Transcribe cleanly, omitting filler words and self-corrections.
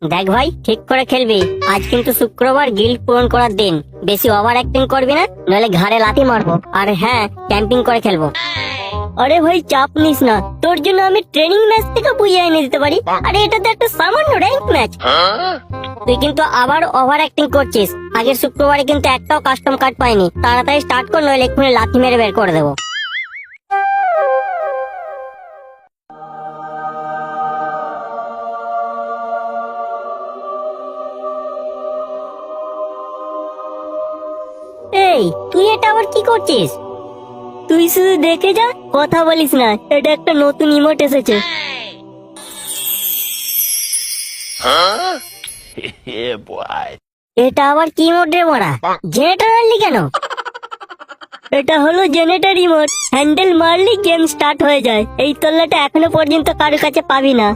দেখ ভাই, ঠিক করে খেলবি। আজ কিন্তু শুক্রবার গিল্ড পূরণ করার দিন। বেশি ওভার অ্যাক্টিং করবি না, নইলে ঘাড়ে লাথি মারবো। আর হ্যাঁ, ক্যাম্পিং করে খেলবো। আরে ভাই চাপ নিস না, তোর জন্য আমি ট্রেনিং ম্যাচ থেকে বুঝিয়ে এনে দিতে পারি। আরে এটা তো একটা সামান্য র্যাঙ্ক ম্যাচ। তুই কিন্তু আবার ওভার অ্যাক্টিং করছিস। আগের শুক্রবারে কিন্তু একটাও কাস্টম কার্ড পাইনি। তাড়াতাড়ি স্টার্ট কর, নইলে এক্ষুনি লাথি মেরে বের করে দেবো। এই তুই এটা আবার কি করছিস? তুই শুধু দেখে যা, কথা বলিস না। এটা একটা নতুন ইমোট এসেছে। Yeah, boy. এটা আবার কি ইমোট রে মারা? জেনারেটর আনলি কেন? এটা হলো জেনারেটর ইমোট। হ্যান্ডেল মারলি গেম স্টার্ট হয়ে যায়। এই তল্লাটা এখনো পর্যন্ত কারোর কাছে পাবি না।